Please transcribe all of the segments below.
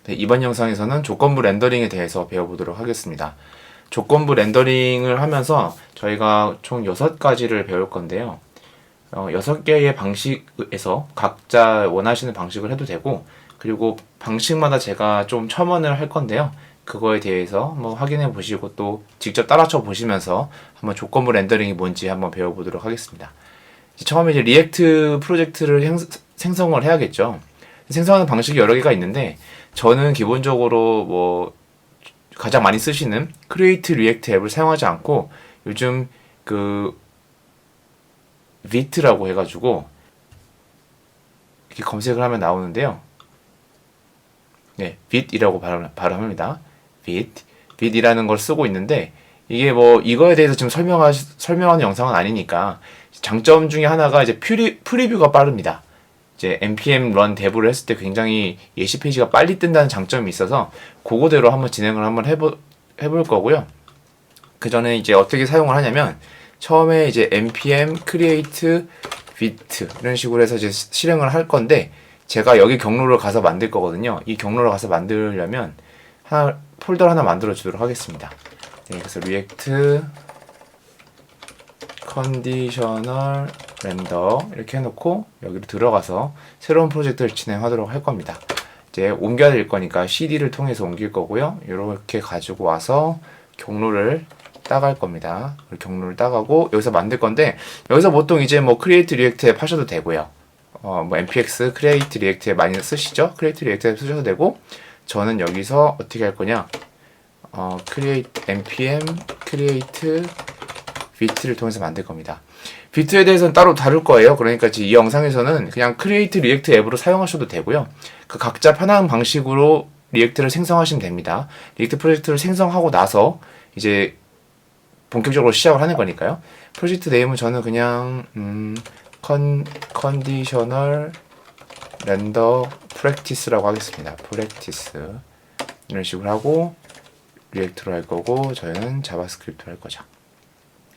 네, 이번 영상에서는 조건부 렌더링에 대해서 배워보도록 하겠습니다. 조건부 렌더링을 하면서 저희가 총 6가지를 배울 건데요. 6개의 방식에서 각자 원하시는 방식을 해도 되고, 그리고 방식마다 제가 좀 첨언을 할 건데요. 그거에 대해서 한번 확인해 보시고 또 직접 따라쳐 보시면서 한번 조건부 렌더링이 뭔지 한번 배워보도록 하겠습니다. 처음에 이제 리액트 프로젝트를 생성을 해야겠죠. 생성하는 방식이 여러 개가 있는데, 저는 기본적으로 뭐 가장 많이 쓰시는 크리에이트 리액트 앱을 사용하지 않고 요즘 그 vit라고 해가지고 이렇게 검색을 하면 나오는데요. 네, vit이라고 발음합니다. vit이라는 걸 쓰고 있는데, 이게 뭐 이거에 대해서 지금 설명하는 영상은 아니니까, 장점 중에 하나가 이제 프리뷰가 빠릅니다. 이제 npm run dev를 했을 때 굉장히 예시 페이지가 빨리 뜬다는 장점이 있어서 그거대로 한번 진행을 한번 해볼 거고요. 그 전에 이제 어떻게 사용을 하냐면, 처음에 이제 npm create vit 이런 식으로 해서 이제 실행을 할 건데, 제가 여기 경로를 가서 만들 거거든요. 이 경로를 가서 만들려면 폴더 하나 만들어 주도록 하겠습니다. 네, 그래서 react conditional render 이렇게 해놓고 여기로 들어가서 새로운 프로젝트를 진행하도록 할 겁니다. 이제 옮겨야 될 거니까 cd를 통해서 옮길 거고요. 이렇게 가지고 와서 경로를 따갈 겁니다. 경로를 따가고 여기서 만들 건데, 여기서 보통 이제 뭐 create react 앱 하셔도 되고요. 뭐 npx create react 앱 많이 쓰시죠? create react 앱 쓰셔도 되고, 저는 여기서 어떻게 할 거냐, create npm create vit를 통해서 만들 겁니다. vit에 대해서는 따로 다룰 거예요. 그러니까 이 영상에서는 그냥 create react 앱으로 사용하셔도 되고요. 그 각자 편한 방식으로 리액트를 생성하시면 됩니다. 리액트 프로젝트를 생성하고 나서 이제 본격적으로 시작을 하는 거니까요. 프로젝트 네임은 저는 그냥 conditional render practice라고 하겠습니다. practice 이런 식으로 하고 리액트로 할 거고, 저희는 자바스크립트로 할 거죠.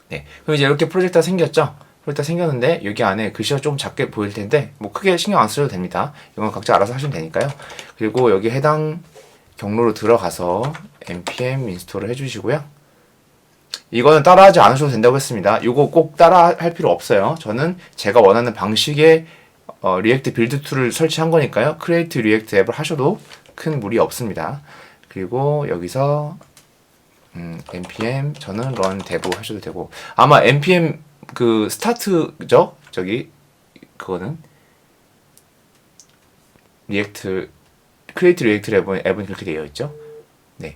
네, 그럼 이제 이렇게 프로젝트가 생겼죠? 프로젝트가 생겼는데 여기 안에 글씨가 좀 작게 보일 텐데 뭐 크게 신경 안 쓰셔도 됩니다. 이건 각자 알아서 하시면 되니까요. 그리고 여기 해당 경로로 들어가서 npm 인스톨을 해주시고요. 이거는 따라하지 않으셔도 된다고 했습니다. 이거 꼭 따라 할 필요 없어요. 저는 제가 원하는 방식의 리액트 빌드 툴을 설치한 거니까요. 크리에이트 리액트 앱을 하셔도 큰 무리 없습니다. 그리고 여기서 npm 저는 run dev 하셔도 되고, 아마 npm 그 스타트죠? 저기 그거는 리액트 크리에이트 리액트 앱은 그렇게 되어 있죠. 네.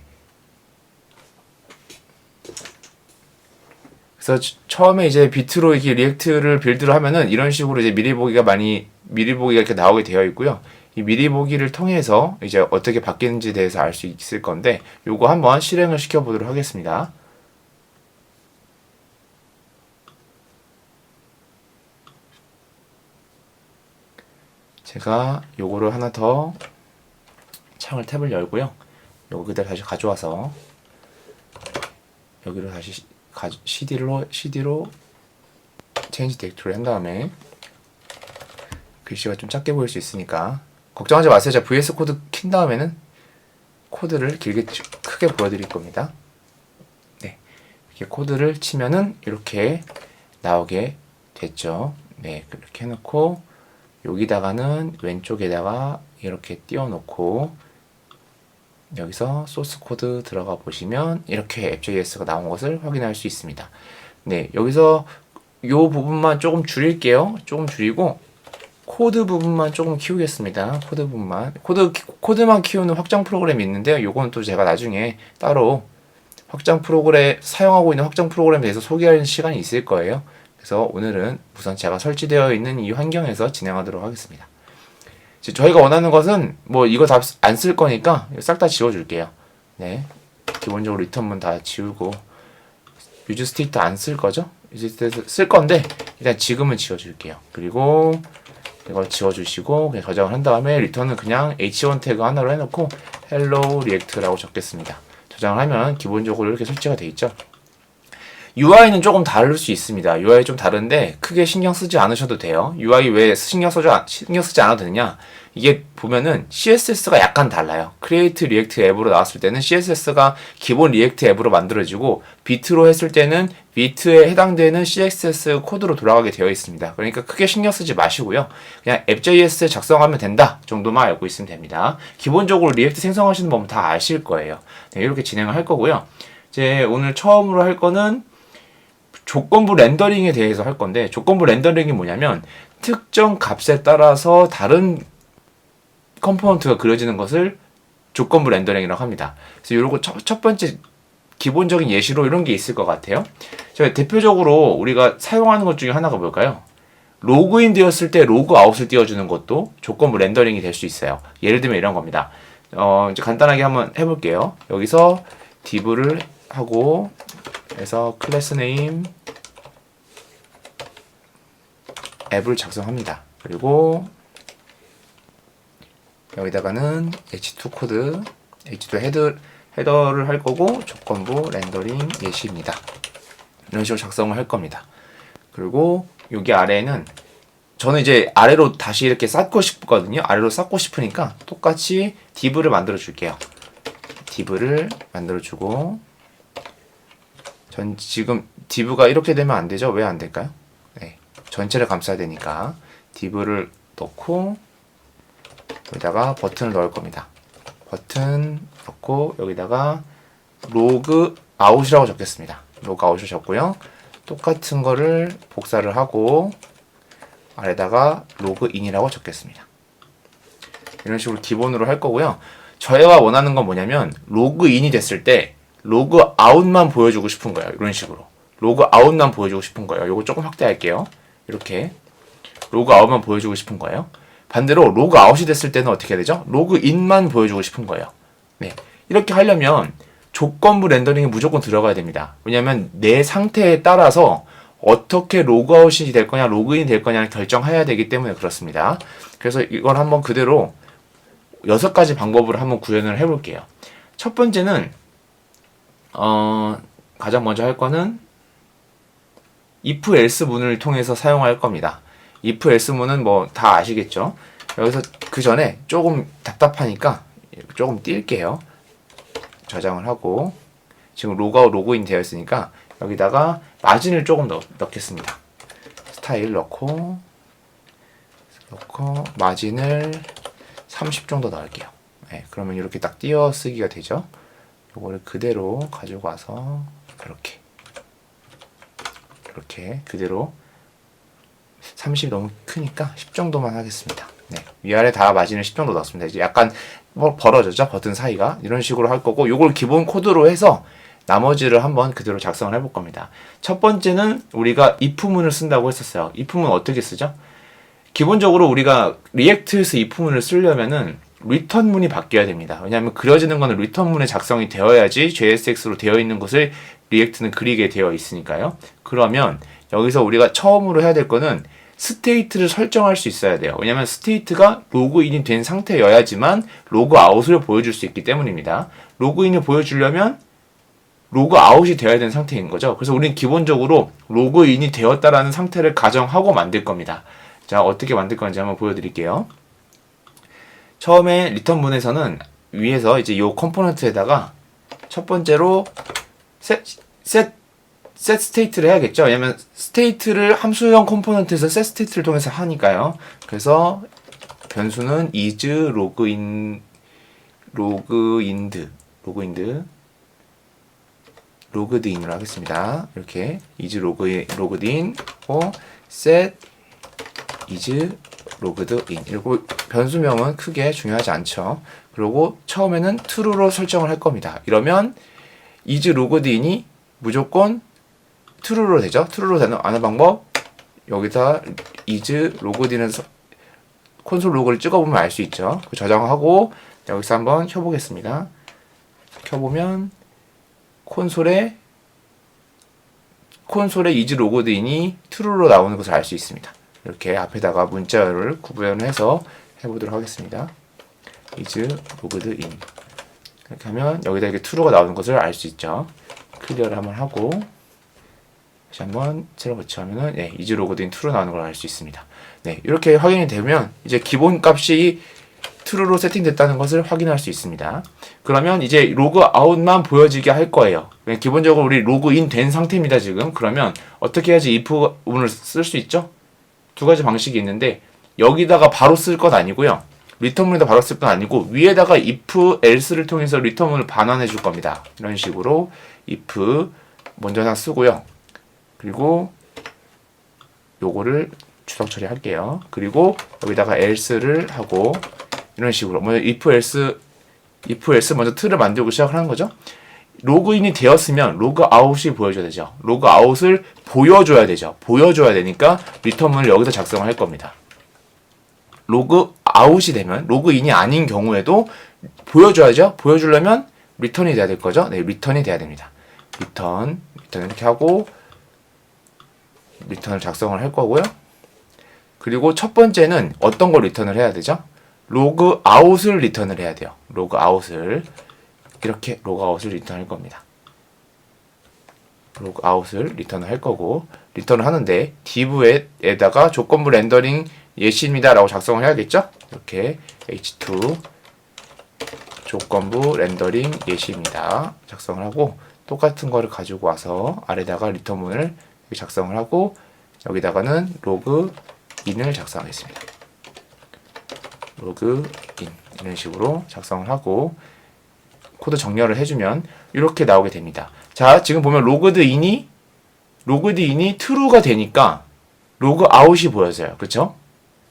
그래서 처음에 이제 비트로 이렇게 리액트를 빌드를 하면은 이런 식으로 이제 미리 보기가 이렇게 나오게 되어 있고요. 이 미리 보기를 통해서 이제 어떻게 바뀌는지에 대해서 알 수 있을 건데, 요거 한번 실행을 시켜 보도록 하겠습니다. 제가 요거를 하나 더 창을 탭을 열고요. 요거 그대로 다시 가져와서 여기로 다시 cd로 change directory 한 다음에, 글씨가 좀 작게 보일 수 있으니까 걱정하지 마세요. 제가 vs 코드 킨 다음에는 코드를 크게 보여드릴 겁니다. 네, 이렇게 코드를 치면은 이렇게 나오게 됐죠. 네, 그렇게 해놓고 여기다가는 왼쪽에다가 이렇게 띄워놓고, 여기서 소스 코드 들어가 보시면 이렇게 앱.js가 나온 것을 확인할 수 있습니다. 네, 여기서 요 부분만 조금 줄일게요. 조금 줄이고 코드 부분만 조금 키우겠습니다. 코드 부분만. 코드만 키우는 확장 프로그램이 있는데요. 요거는 또 제가 나중에 따로 사용하고 있는 확장 프로그램에 대해서 소개할 시간이 있을 거예요. 그래서 오늘은 우선 제가 설치되어 있는 이 환경에서 진행하도록 하겠습니다. 저희가 원하는 것은 뭐 이거 다 안 쓸 거니까 싹 다 지워줄게요. 네, 기본적으로 리턴문 다 지우고, 유즈 스테이트 안 쓸 거죠? 유즈 스테이트 쓸 건데 일단 지금은 지워줄게요. 그리고 이걸 지워주시고 그냥 저장을 한 다음에 리턴은 그냥 h1 태그 하나로 해놓고 hello react라고 적겠습니다. 저장을 하면 기본적으로 이렇게 설치가 돼 있죠. UI는 조금 다를 수 있습니다. UI 좀 다른데 크게 신경 쓰지 않으셔도 돼요. UI 왜 신경 쓰지 않아도 되느냐? 이게 보면은 CSS가 약간 달라요. 크리에이트 리액트 앱으로 나왔을 때는 CSS가 기본 리액트 앱으로 만들어지고 비트로 했을 때는 비트에 해당되는 CSS 코드로 돌아가게 되어 있습니다. 그러니까 크게 신경 쓰지 마시고요. 그냥 앱.js 작성하면 된다 정도만 알고 있으면 됩니다. 기본적으로 리액트 생성하시는 법은 다 아실 거예요. 네, 이렇게 진행을 할 거고요. 이제 오늘 처음으로 할 거는 조건부 렌더링에 대해서 할 건데, 조건부 렌더링이 뭐냐면 특정 값에 따라서 다른 컴포넌트가 그려지는 것을 조건부 렌더링이라고 합니다. 그래서 이런 거 첫 번째 기본적인 예시로 이런 게 있을 것 같아요. 자, 대표적으로 우리가 사용하는 것 중에 하나가 뭘까요? 로그인 되었을 때 로그아웃을 띄워주는 것도 조건부 렌더링이 될 수 있어요. 예를 들면 이런 겁니다. 이제 간단하게 한번 해볼게요. 여기서 div를 하고 그래서 클래스 네임 앱을 작성합니다. 그리고 여기다가는 h2 코드, h2 헤더를 할 거고 조건부 렌더링 예시입니다. 이런 식으로 작성을 할 겁니다. 그리고 여기 아래에는 저는 이제 아래로 다시 이렇게 쌓고 싶거든요. 아래로 쌓고 싶으니까 똑같이 div를 만들어 줄게요. div를 만들어 주고 전 지금 div가 이렇게 되면 안 되죠? 왜 안 될까요? 네, 전체를 감싸야 되니까 div를 넣고 여기다가 버튼을 넣을 겁니다. 버튼 넣고 여기다가 로그 아웃이라고 적겠습니다. 로그 아웃을 적고요. 똑같은 거를 복사를 하고 아래다가 로그인이라고 적겠습니다. 이런 식으로 기본으로 할 거고요. 저희가 원하는 건 뭐냐면 로그인이 됐을 때 로그아웃만 보여주고 싶은 거예요. 이런 식으로 로그아웃만 보여주고 싶은 거예요. 요거 조금 확대할게요. 이렇게 로그아웃만 보여주고 싶은 거예요. 반대로 로그아웃이 됐을 때는 어떻게 해야 되죠? 로그인만 보여주고 싶은 거예요. 네, 이렇게 하려면 조건부 렌더링이 무조건 들어가야 됩니다. 왜냐하면 내 상태에 따라서 어떻게 로그아웃이 될 거냐 로그인이 될 거냐를 결정해야 되기 때문에 그렇습니다. 그래서 이걸 한번 그대로 6가지 방법으로 한번 구현을 해볼게요. 첫 번째는 가장 먼저 할 거는 if else 문을 통해서 사용할 겁니다. if else 문은 뭐 다 아시겠죠? 여기서 그 전에 조금 답답하니까 조금 뛸게요. 저장을 하고 지금 로그아웃 로그인 되어 있으니까 여기다가 마진을 조금 넣겠습니다. 스타일 넣고 마진을 30 정도 넣을게요. 네, 그러면 이렇게 딱 띄어쓰기가 되죠. 요거를 그대로 가지고 와서 이렇게 그대로 30 너무 크니까 10 정도만 하겠습니다. 네, 위아래 다 마진을 10 정도 넣었습니다. 이제 약간 벌어졌죠? 버튼 사이가. 이런 식으로 할 거고 요걸 기본 코드로 해서 나머지를 한번 그대로 작성을 해볼 겁니다. 첫 번째는 우리가 if문을 쓴다고 했었어요. if문 어떻게 쓰죠? 기본적으로 우리가 리액트에서 if문을 쓰려면은 return문이 바뀌어야 됩니다. 왜냐하면 그려지는 거는 return문에 작성이 되어야지 JSX로 되어 있는 것을 리액트는 그리게 되어 있으니까요. 그러면 여기서 우리가 처음으로 해야 될 거는 스테이트를 설정할 수 있어야 돼요. 왜냐하면 스테이트가 로그인이 된 상태여야지만 로그아웃을 보여줄 수 있기 때문입니다. 로그인을 보여주려면 로그아웃이 되어야 되는 상태인 거죠. 그래서 우리는 기본적으로 로그인이 되었다라는 상태를 가정하고 만들 겁니다. 자, 어떻게 만들 건지 한번 보여드릴게요. 처음에 리턴문에서는 위에서 이제 이 컴포넌트에다가 첫 번째로 set 스테이트를 해야겠죠. 왜냐면 스테이트를 함수형 컴포넌트에서 set 스테이트를 통해서 하니까요. 그래서 변수는 is loggedin으로 하겠습니다. 이렇게 is logged in set is logged in. 그리고 변수명은 크게 중요하지 않죠. 그리고 처음에는 true로 설정을 할 겁니다. 이러면 is logged in이 무조건 true로 되죠. true로 되는 아는 방법 여기다 is logged in은 콘솔 로그를 찍어보면 알 수 있죠. 저장하고 여기서 한번 켜보겠습니다. 켜보면 콘솔에 is logged in이 true로 나오는 것을 알 수 있습니다. 이렇게 앞에다가 문자열을 구분해서 해보도록 하겠습니다. is logged in 이렇게 하면 여기다 이렇게 true가 나오는 것을 알 수 있죠. 클리어를 한번 하고 다시 한번 새로 거치하면은 네, is logged in true로 나오는 걸 알 수 있습니다. 네, 이렇게 확인이 되면 이제 기본 값이 true로 세팅됐다는 것을 확인할 수 있습니다. 그러면 이제 로그 아웃만 보여지게 할 거예요. 기본적으로 우리 로그인 된 상태입니다, 지금. 그러면 어떻게 해야지 if 문을 쓸 수 있죠? 두 가지 방식이 있는데 여기다가 바로 쓸 건 아니고요. 리턴문에다 바로 쓸 건 아니고 위에다가 if else를 통해서 리턴문을 반환해 줄 겁니다. 이런 식으로 if 먼저 하나 쓰고요. 그리고 요거를 추석 처리할게요. 그리고 여기다가 else를 하고 이런 식으로 먼저 if else 먼저 틀을 만들고 시작을 하는 거죠. 로그인이 되었으면 로그아웃이 보여줘야 되죠. 로그아웃을 보여줘야 되죠. 보여줘야 되니까 리턴문을 여기서 작성을 할 겁니다. 로그아웃이 되면 로그인이 아닌 경우에도 보여줘야죠. 보여주려면 리턴이 돼야 될 거죠. 네, 리턴이 돼야 됩니다. 리턴 이렇게 하고 리턴을 작성을 할 거고요. 그리고 첫 번째는 어떤 걸 리턴을 해야 되죠? 로그아웃을 리턴을 해야 돼요. 로그아웃을 이렇게 로그아웃을 리턴할 겁니다. 로그아웃을 리턴을 할 거고 리턴을 하는데 div에다가 조건부 렌더링 예시입니다 라고 작성을 해야겠죠? 이렇게 h2 조건부 렌더링 예시입니다 작성을 하고 똑같은 거를 가지고 와서 아래다가 리턴문을 작성을 하고 여기다가는 로그인을 작성하겠습니다. 로그인 이런 식으로 작성을 하고 코드 정렬을 해주면 이렇게 나오게 됩니다. 자, 지금 보면 로그드인이 true가 되니까 로그아웃이 보여져요. 그쵸?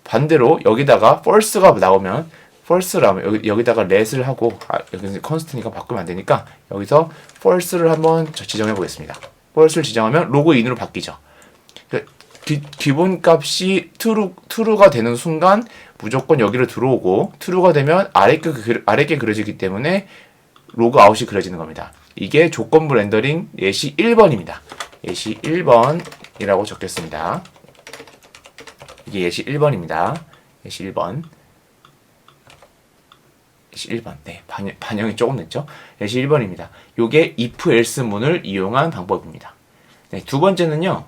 반대로 여기다가 false가 나오면 false라면 여기다가 let을 하고 여기는 constant니까 바꾸면 안 되니까 여기서 false를 한번 지정해 보겠습니다. false를 지정하면 로그인으로 바뀌죠. 기본 값이 true가 되는 순간 무조건 여기로 들어오고 true가 되면 아래게 그려지기 때문에 로그아웃이 그려지는 겁니다. 이게 조건부 렌더링 예시 1번입니다. 예시 1번이라고 적겠습니다. 이게 예시 1번입니다. 예시 1번. 예시 1번. 네, 반영이 조금 늦죠? 예시 1번입니다. 요게 if else 문을 이용한 방법입니다. 네, 두 번째는요.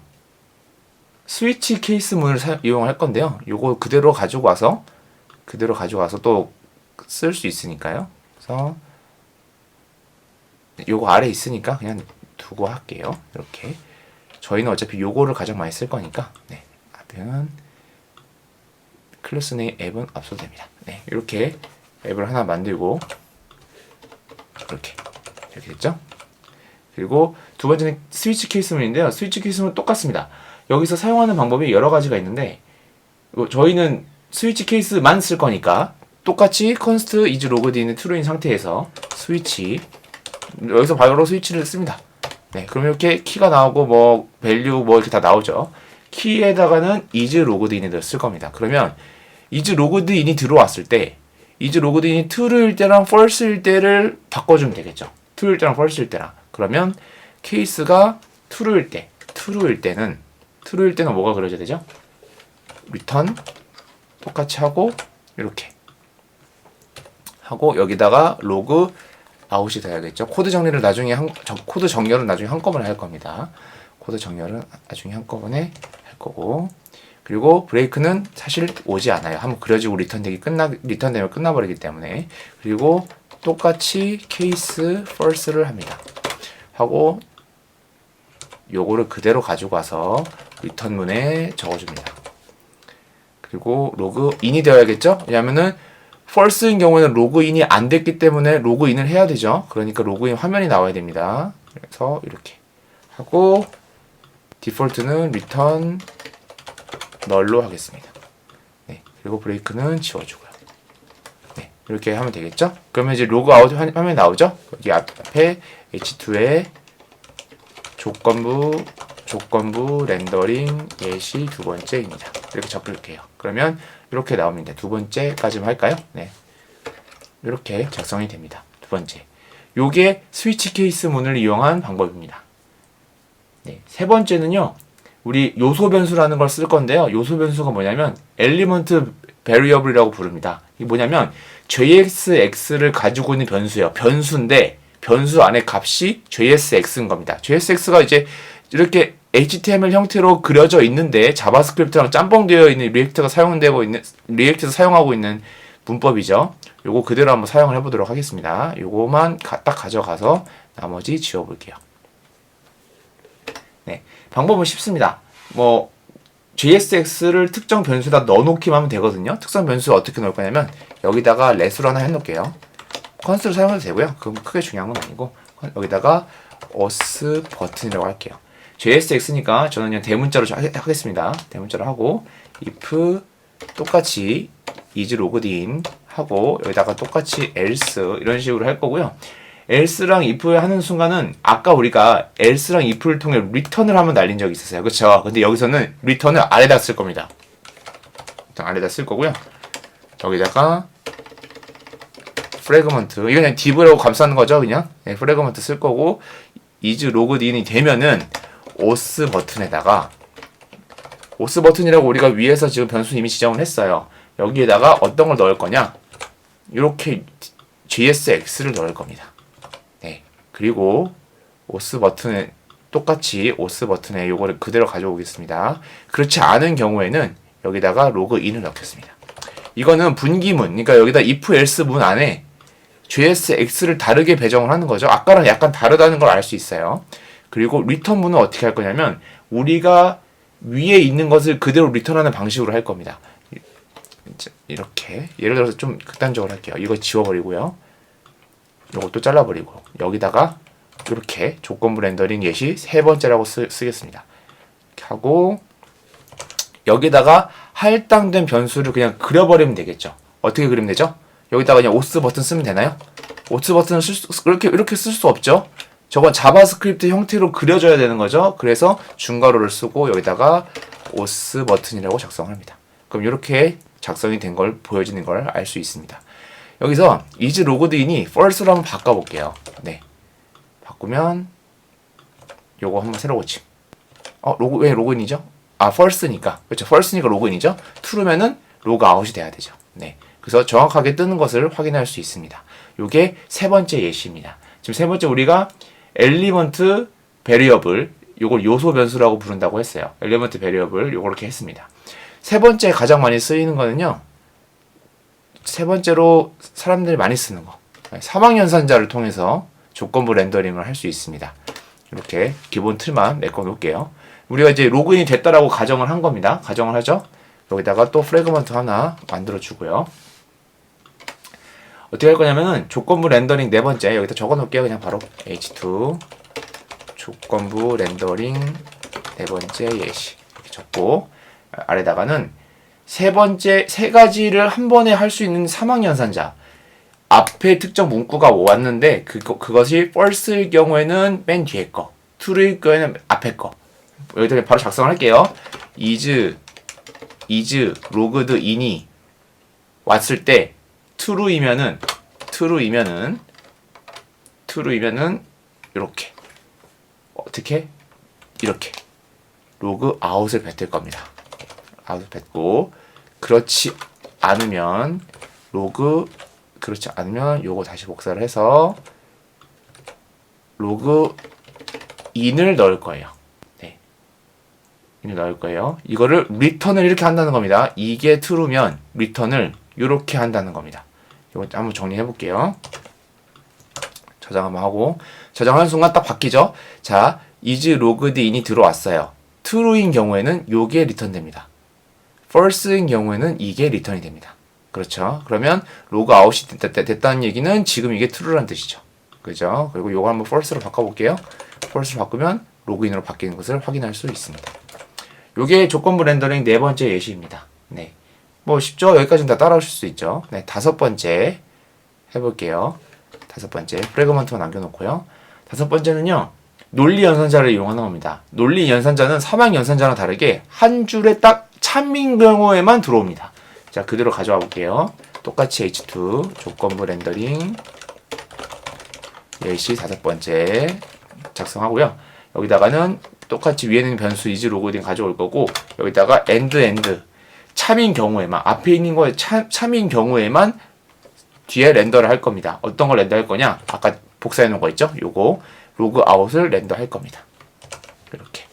스위치 케이스 문을 이용할 건데요. 요거 그대로 가지고 와서 또 쓸 수 있으니까요. 그래서 요거 아래 있으니까 그냥 두고 할게요. 이렇게. 저희는 어차피 요거를 가장 많이 쓸 거니까. 네. 앞에는 클래스 네임 앱은 없어도 됩니다. 네. 이렇게 앱을 하나 만들고 이렇게 됐죠? 그리고 두 번째는 스위치 케이스문인데요. 스위치 케이스문 똑같습니다. 여기서 사용하는 방법이 여러 가지가 있는데 저희는 스위치 케이스만 쓸 거니까 똑같이 const is logged in true인 상태에서 스위치 여기서 바로 스위치를 씁니다. 네, 그럼 이렇게 키가 나오고 뭐 value 뭐 이렇게 다 나오죠. 키에다가는 is logged in을 쓸 겁니다. 그러면 is logged in이 들어왔을 때 is logged in이 true일 때랑 false일 때를 바꿔주면 되겠죠. true일 때랑 false일 때랑. 그러면 케이스가 true일 때는 뭐가 그려져야 되죠? return 똑같이 하고 이렇게 하고 여기다가 로그 아웃이 돼야겠죠. 코드 정렬은 나중에 한꺼번에 할 겁니다. 코드 정렬은 나중에 한꺼번에 할 거고 그리고 브레이크는 사실 오지 않아요. 한번 그려지고 리턴되면 끝나버리기 때문에 그리고 똑같이 케이스 false를 합니다. 하고 요거를 그대로 가지고 와서 리턴문에 적어줍니다. 그리고 로그인이 되어야겠죠? 왜냐면은 false인 경우에는 로그인이 안 됐기 때문에 로그인을 해야 되죠. 그러니까 로그인 화면이 나와야 됩니다. 그래서 이렇게 하고 디폴트는 return null로 하겠습니다. 네, 그리고 브레이크는 지워주고요. 네, 이렇게 하면 되겠죠? 그러면 이제 로그아웃 화면이 나오죠? 여기 앞에 h2에 조건부 렌더링 예시 두 번째입니다. 이렇게 적을게요. 그러면 이렇게 나옵니다. 두 번째까지만 할까요? 네. 이렇게 작성이 됩니다. 두 번째. 요게 스위치 케이스 문을 이용한 방법입니다. 네. 세 번째는요. 우리 요소 변수라는 걸 쓸 건데요. 요소 변수가 뭐냐면 엘리먼트 베리어블이라고 부릅니다. 이게 뭐냐면 JSX를 가지고 있는 변수예요. 변수인데 변수 안에 값이 JSX인 겁니다. JSX가 이제 이렇게 HTML 형태로 그려져 있는데 자바스크립트랑 짬뽕되어 있는 리액트에서 사용하고 있는 문법이죠. 요거 그대로 한번 사용을 해보도록 하겠습니다. 요거만 딱 가져가서 나머지 지워볼게요. 네, 방법은 쉽습니다. 뭐 JSX를 특정 변수에다 넣어놓기만 하면 되거든요. 특정 변수 어떻게 넣을 거냐면 여기다가 레스로 하나 해놓을게요. 컨스를 사용해도 되고요. 그건 크게 중요한 건 아니고 여기다가 os 버튼이라고 할게요. JSX니까 저는 그냥 대문자로 하겠습니다. 대문자로 하고 if 똑같이 is logged in 하고 여기다가 똑같이 else 이런 식으로 할 거고요. else랑 if 하는 순간은 아까 우리가 else랑 if를 통해 return을 한번 날린 적이 있었어요. 그쵸? 근데 여기서는 return을 아래다 쓸 겁니다. 일단 아래다 쓸 거고요. 여기다가 fragment 이거 그냥 div라고 감싸는 거죠. 그냥 네, fragment 쓸 거고 is logged in이 되면은 os 버튼에다가 os 버튼이라고 우리가 위에서 지금 변수 이미 지정을 했어요. 여기에다가 어떤 걸 넣을 거냐? 이렇게 JSX를 넣을 겁니다. 네. 그리고 os 버튼에 똑같이 os 버튼에 요거를 그대로 가져오겠습니다. 그렇지 않은 경우에는 여기다가 로그인을 넣겠습니다. 이거는 분기문, 그러니까 여기다 if else 문 안에 JSX를 다르게 배정을 하는 거죠. 아까랑 약간 다르다는 걸 알 수 있어요. 그리고 리턴 문은 어떻게 할 거냐면 우리가 위에 있는 것을 그대로 리턴하는 방식으로 할 겁니다. 이렇게 예를 들어서 좀 극단적으로 할게요. 이거 지워버리고요. 이것도 잘라버리고 여기다가 이렇게 조건부 렌더링 예시 세 번째라고 쓰겠습니다. 이렇게 하고 여기다가 할당된 변수를 그냥 그려버리면 되겠죠. 어떻게 그리면 되죠? 여기다가 그냥 os 버튼 쓰면 되나요? os 버튼을 이렇게 쓸 수 없죠. 저건 자바스크립트 형태로 그려져야 되는 거죠. 그래서 중괄호를 쓰고 여기다가 os 버튼이라고 작성을 합니다. 그럼 이렇게 작성이 된 걸 보여지는 걸 알 수 있습니다. 여기서 is logged in이 false로 한번 바꿔볼게요. 네, 바꾸면 요거 한번 새로 고침. 왜 로그인이죠? false니까. 그렇죠. false니까 로그인이죠. true면은 로그아웃이 돼야 되죠. 네. 그래서 정확하게 뜨는 것을 확인할 수 있습니다. 요게 세 번째 예시입니다. 지금 세 번째 우리가 element variable 요걸 요소 변수라고 부른다고 했어요. element variable 요거 이렇게 했습니다. 세 번째 가장 많이 쓰이는 거는요. 세 번째로 사람들이 많이 쓰는 거. 사망연산자를 통해서 조건부 렌더링을 할 수 있습니다. 이렇게 기본 틀만 메꿔 놓을게요. 우리가 이제 로그인이 됐다라고 가정을 한 겁니다. 가정을 하죠. 여기다가 또 프래그먼트 하나 만들어 주고요. 어떻게 할 거냐면은 조건부 렌더링 네 번째 여기다 적어 놓을게요. 그냥 바로 h2 조건부 렌더링 네 번째 예시 이렇게 적고 아래다가는 세 번째 세 가지를 한 번에 할 수 있는 사망연산자 앞에 특정 문구가 왔는데 그것이 false일 경우에는 맨 뒤에 거, true일 경우에는 앞에 거. 여기다 바로 작성을 할게요. is logged in이 왔을 때 true이면은 이렇게 어떻게 이렇게 로그 아웃을 뱉을 겁니다. 아웃을 뱉고 그렇지 않으면 요거 다시 복사를 해서 로그 인을 넣을 거예요. 네. 인을 넣을 거예요. 이거를 return을 이렇게 한다는 겁니다. 이게 true면 return을 이렇게 한다는 겁니다. 이거 한번 정리해 볼게요. 저장 한번 하고 저장하는 순간 딱 바뀌죠. 자, is logged in이 들어왔어요. true인 경우에는 요게 리턴 됩니다. false인 경우에는 이게 리턴이 됩니다. 그렇죠. 그러면 로그 아웃이 됐다는 얘기는 지금 이게 true라는 뜻이죠. 그죠? 그리고 요거 한번 false로 바꿔볼게요. false로 바꾸면 로그인으로 바뀌는 것을 확인할 수 있습니다. 요게 조건부 렌더링 네 번째 예시입니다. 네. 뭐 쉽죠? 여기까지는 다 따라오실 수 있죠. 네, 다섯 번째 해볼게요. 다섯 번째 프래그먼트만 남겨놓고요. 다섯 번째는요. 논리 연산자를 이용하는 겁니다. 논리 연산자는 사망 연산자랑 다르게 한 줄에 딱 참인 경우에만 들어옵니다. 자, 그대로 가져와 볼게요. 똑같이 h2 조건부 렌더링 예시 다섯 번째 작성하고요. 여기다가는 똑같이 위에 있는 변수 is logged in 가져올 거고 여기다가 end 참인 경우에만 앞에 있는 거에 참인 경우에만 뒤에 렌더를 할 겁니다. 어떤 걸 렌더 할 거냐? 아까 복사해 놓은 거 있죠? 요거 로그 아웃을 렌더 할 겁니다. 이렇게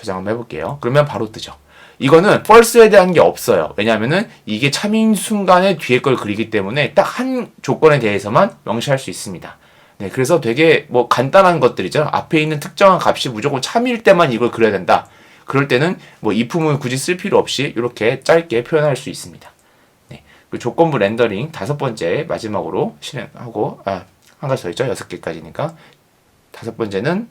저장 한번 해볼게요. 그러면 바로 뜨죠. 이거는 false에 대한 게 없어요. 왜냐하면은 이게 참인 순간에 뒤에 걸 그리기 때문에 딱 한 조건에 대해서만 명시할 수 있습니다. 네, 그래서 되게 뭐 간단한 것들이죠. 앞에 있는 특정한 값이 무조건 참일 때만 이걸 그려야 된다. 그럴 때는 뭐 if문을 굳이 쓸 필요 없이 이렇게 짧게 표현할 수 있습니다. 네, 그 조건부 렌더링 5번째 마지막으로 실행하고 한 가지 더 있죠. 6개까지니까 5번째는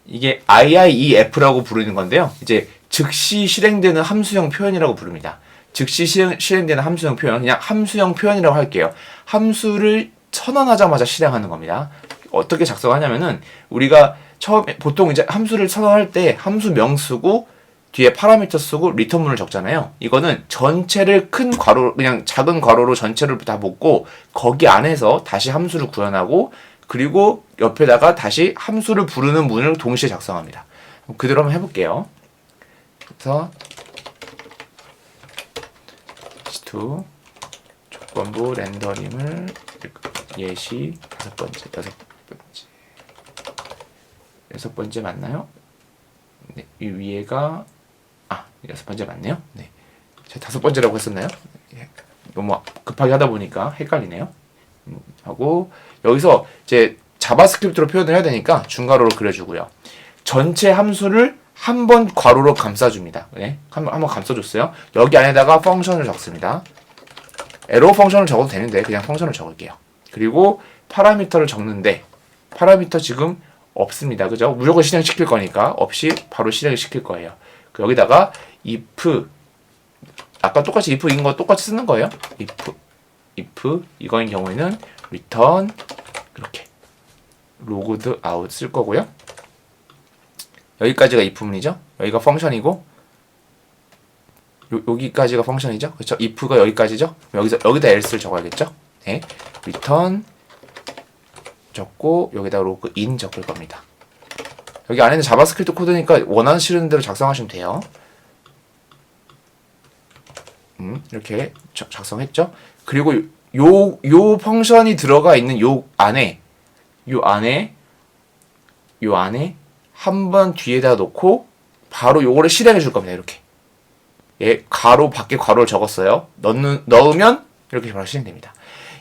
이게 IIEF라고 부르는 건데요. 이제 즉시 실행되는 함수형 표현이라고 부릅니다. 즉시 실행되는 함수형 표현, 그냥 함수형 표현이라고 할게요. 함수를 선언하자마자 실행하는 겁니다. 어떻게 작성하냐면은 우리가 처음에 보통 이제 함수를 선언할 때 함수명 쓰고 뒤에 파라미터 쓰고 리턴문을 적잖아요. 이거는 전체를 큰 괄호, 그냥 작은 괄호로 전체를 다 묶고 거기 안에서 다시 함수를 구현하고 그리고 옆에다가 다시 함수를 부르는 문을 동시에 작성합니다. 그대로 한번 해볼게요. 그래서 h2 조건부 렌더링을 예시 5번째, 6번째 맞나요? 네, 이 위에가 6번째 맞네요. 네, 제가 5번째라고 했었나요? 너무 급하게 하다 보니까 헷갈리네요. 하고 여기서 이제 자바스크립트로 표현을 해야 되니까 중괄호로 그려주고요. 전체 함수를 한 번 괄호로 감싸줍니다. 네, 한번 감싸줬어요. 여기 안에다가 펑션을 적습니다. 에러 펑션을 적어도 되는데 그냥 펑션을 적을게요. 그리고 파라미터를 적는데 파라미터 지금 없습니다. 그죠? 무조건 실행시킬 거니까 없이 바로 실행을 시킬 거예요. 여기다가 if 아까 똑같이 if인 거 똑같이 쓰는 거예요. if 이거인 경우에는 return 이렇게 logged out 쓸 거고요. 여기까지가 if문이죠. 여기가 펑션이고 여기까지가 펑션이죠. 그렇죠? if가 여기까지죠. 여기다 else를 적어야겠죠. 네, return 적고 여기다 login 적을 겁니다. 여기 안에는 자바스크립트 코드니까 원하시는 대로 작성하시면 돼요. 이렇게 작성했죠. 그리고 요 펑션이 들어가 있는 요 안에 한 번 뒤에다 놓고 바로 요거를 실행해 줄 겁니다. 이렇게. 예, 가로 밖에 괄호를 적었어요. 넣으면 이렇게 바로 실행됩니다.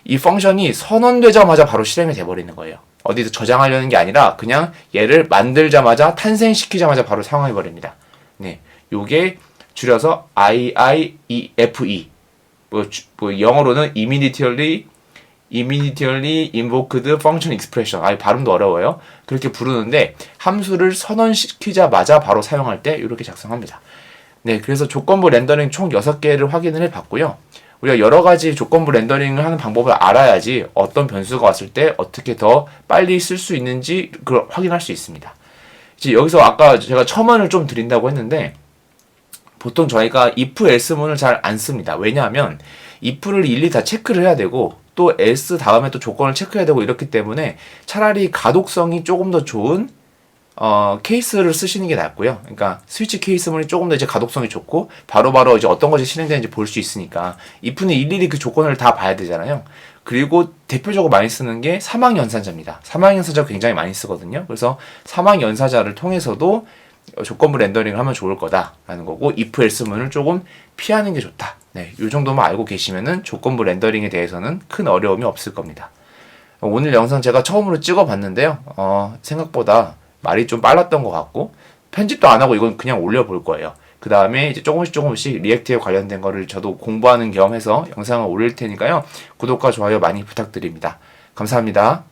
이 펑션이 선언되자마자 바로 실행이 돼버리는 거예요. 어디서 저장하려는 게 아니라 그냥 얘를 만들자마자 탄생시키자마자 바로 사용해 버립니다. 네, 요게 줄여서 IIEFE. 뭐 영어로는 immediately invoked function expression. 발음도 어려워요. 그렇게 부르는데 함수를 선언시키자마자 바로 사용할 때 이렇게 작성합니다. 네, 그래서 조건부 렌더링 총 6개를 확인을 해 봤고요. 우리가 여러 가지 조건부 렌더링을 하는 방법을 알아야지 어떤 변수가 왔을 때 어떻게 더 빨리 쓸 수 있는지 그걸 확인할 수 있습니다. 이제 여기서 아까 제가 첨언을 좀 드린다고 했는데 보통 저희가 if else문을 잘 안 씁니다. 왜냐하면 if를 일일이 다 체크를 해야 되고 또 else 다음에 또 조건을 체크해야 되고 이렇기 때문에 차라리 가독성이 조금 더 좋은 케이스를 쓰시는 게 낫고요. 그러니까 스위치 케이스문이 조금 더 이제 가독성이 좋고 바로바로 이제 어떤 것이 실행되는지 볼 수 있으니까 if는 일일이 그 조건을 다 봐야 되잖아요. 그리고 대표적으로 많이 쓰는 게 사망연산자입니다. 사망연산자 굉장히 많이 쓰거든요. 그래서 사망연산자를 통해서도 조건부 렌더링을 하면 좋을 거다라는 거고 if else문을 조금 피하는 게 좋다. 네, 이 정도만 알고 계시면은 조건부 렌더링에 대해서는 큰 어려움이 없을 겁니다. 오늘 영상 제가 처음으로 찍어봤는데요. 생각보다 말이 좀 빨랐던 것 같고 편집도 안 하고 이건 그냥 올려볼 거예요. 그 다음에 이제 조금씩 리액트에 관련된 거를 저도 공부하는 겸 해서 영상을 올릴 테니까요. 구독과 좋아요 많이 부탁드립니다. 감사합니다.